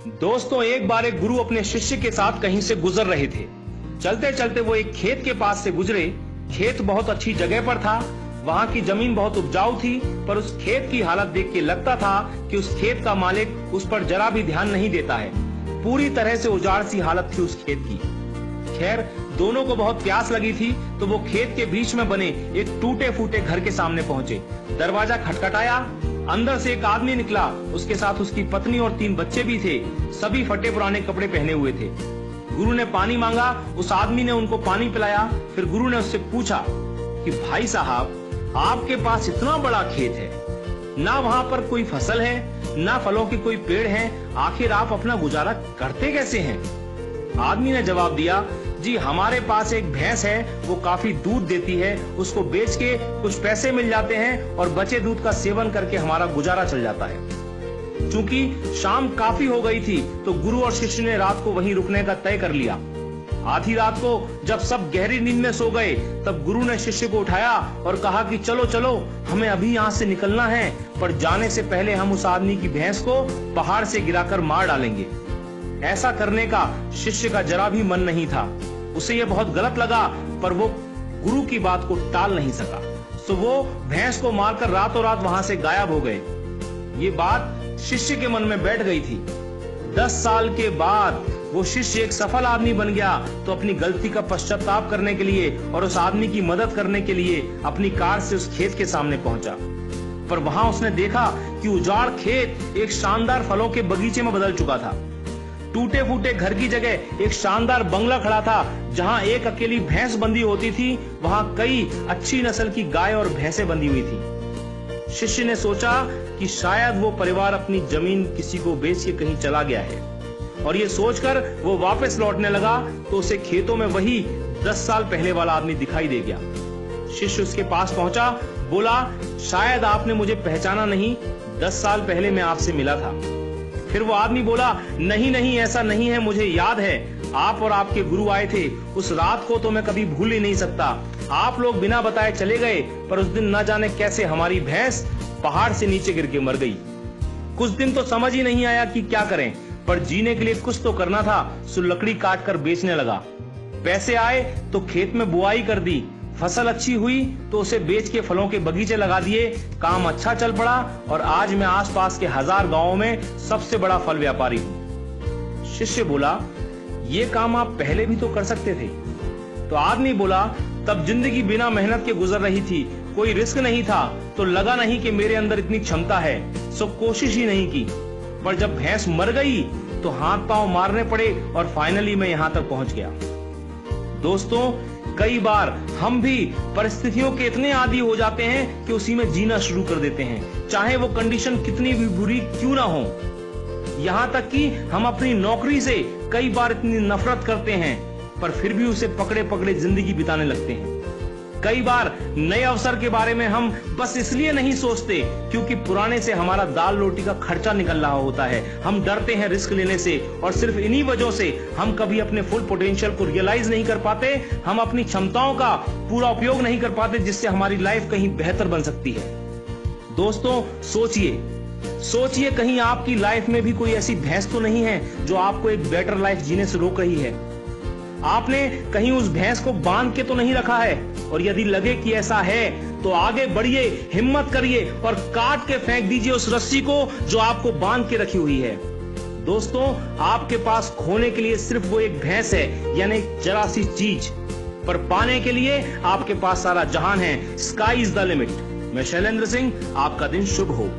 दोस्तों, एक बार एक गुरु अपने शिष्य के साथ कहीं से गुजर रहे थे। चलते चलते वो एक खेत के पास से गुजरे। खेत बहुत अच्छी जगह पर था। वहां की जमीन बहुत उपजाऊ थी, पर उस खेत की हालत देख के लगता था कि उस खेत का मालिक उस पर जरा भी ध्यान नहीं देता है। पूरी तरह से उजाड़ सी हालत थी उस खेत की। खैर, दोनों को बहुत प्यास लगी थी, तो वो खेत के बीच में बने एक टूटे फूटे घर के सामने पहुंचे। दरवाजा खटखटाया। अंदर से एक आदमी निकला। उसके साथ उसकी पत्नी और 3 बच्चे भी थे। सभी फटे पुराने कपड़े पहने हुए थे। गुरु ने पानी मांगा। उस आदमी ने उनको पानी पिलाया। फिर गुरु ने उससे पूछा कि भाई साहब, आपके पास इतना बड़ा खेत है, ना वहां पर कोई फसल है, ना फलों के कोई पेड़ हैं, आखिर आप अपना गुजारा करते कैसे हैं? आदमी ने जवाब दिया, जी हमारे पास एक भैंस है, वो काफी दूध देती है, उसको बेच के कुछ पैसे मिल जाते हैं और बचे दूध का सेवन करके हमारा गुजारा चल जाता है। चूंकि शाम काफी हो गई थी, तो गुरु और शिष्य ने रात को वहीं रुकने का तय कर लिया। आधी रात को जब सब गहरी नींद में सो गए, तब गुरु ने शिष्य को उठाया और कहा कि चलो चलो, हमें अभी यहाँ से निकलना है, पर जाने से पहले हम उस आदमी की भैंस को पहाड़ से गिराकर मार डालेंगे। ऐसा करने का शिष्य का जरा भी मन नहीं था। उसे यह बहुत गलत लगा, पर वो गुरु की बात को टाल नहीं सका। तो वो भैंस को मारकर रातों रात वहां से गायब हो गए। ये बात शिष्य के मन में बैठ गई थी। 10 साल के बाद वो शिष्य एक सफल आदमी बन गया, तो अपनी गलती का पश्चाताप करने के लिए और उस आदमी की मदद करने के लिए अपनी कार से उस खेत के सामने पहुंचा। पर वहां उसने देखा कि उजाड़ खेत एक शानदार फलों के बगीचे में बदल चुका था। टूटे फूटे घर की जगह एक शानदार बंगला खड़ा था। जहां एक अकेली भैंस बंधी होती थी, वहां कई अच्छी नस्ल की गाय और भैंसें बंधी हुई थी। शिष्य ने सोचा कि शायद वो परिवार अपनी जमीन किसी को बेच के कहीं चला गया है, और ये सोचकर वो वापस लौटने लगा, तो उसे खेतों में वही 10 साल पहले वाला आदमी दिखाई दे गया। शिष्य उसके पास पहुंचा, बोला, शायद आपने मुझे पहचाना नहीं, 10 साल पहले मैं आपसे मिला था। फिर वो आदमी बोला, नहीं नहीं, ऐसा नहीं है, मुझे याद है, आप और आपके गुरु आए थे। उस रात को तो मैं कभी भूल ही नहीं सकता। आप लोग बिना बताए चले गए, पर उस दिन न जाने कैसे हमारी भैंस पहाड़ से नीचे गिर के मर गई। कुछ दिन तो समझ ही नहीं आया कि क्या करें, पर जीने के लिए कुछ तो करना था, सो लकड़ी काट कर बेचने लगा। पैसे आए तो खेत में बुआई कर दी। फसल अच्छी हुई तो उसे बेच के फलों के बगीचे लगा दिए। काम अच्छा चल पड़ा और आज मैं आसपास के 1000 गांवों में सबसे बड़ा फल व्यापारी हूं। शिष्य बोला, ये काम आप पहले भी तो कर सकते थे। तो आदमी बोला, तब जिंदगी बिना मेहनत के गुजर रही थी, कोई रिस्क नहीं था, तो लगा नहीं कि मेरे अंदर इतनी क्षमता है, सो कोशिश ही नहीं की। पर जब भैंस मर गई तो हाथ पांव मारने पड़े और फाइनली मैं यहां तक पहुंच गया। दोस्तों, कई बार हम भी परिस्थितियों के इतने आदी हो जाते हैं कि उसी में जीना शुरू कर देते हैं, चाहे वो कंडीशन कितनी भी बुरी क्यों ना हो। यहां तक कि हम अपनी नौकरी से कई बार इतनी नफरत करते हैं, पर फिर भी उसे पकड़े पकड़े जिंदगी बिताने लगते हैं। कई बार नए अवसर के बारे में हम बस इसलिए नहीं सोचते क्योंकि पुराने से हमारा दाल रोटी का खर्चा निकल रहा होता है। हम डरते हैं रिस्क लेने से, और सिर्फ इन्हीं वजहों से हम कभी अपने फुल पोटेंशियल को रियलाइज नहीं कर पाते। हम अपनी क्षमताओं का पूरा उपयोग नहीं कर पाते, जिससे हमारी लाइफ कहीं बेहतर बन सकती है। दोस्तों, सोचिए कहीं आपकी लाइफ में भी कोई ऐसी भैंस तो नहीं है जो आपको एक बेटर लाइफ जीने से रोक रही है। आपने कहीं उस भैंस को बांध के तो नहीं रखा है, और यदि लगे कि ऐसा है तो आगे बढ़िए, हिम्मत करिए और काट के फेंक दीजिए उस रस्सी को जो आपको बांध के रखी हुई है। दोस्तों, आपके पास खोने के लिए सिर्फ वो एक भैंस है, यानी जरा सी चीज, पर पाने के लिए आपके पास सारा जहान है। Sky is the limit. मैं शैलेंद्र सिंह, आपका दिन शुभ हो।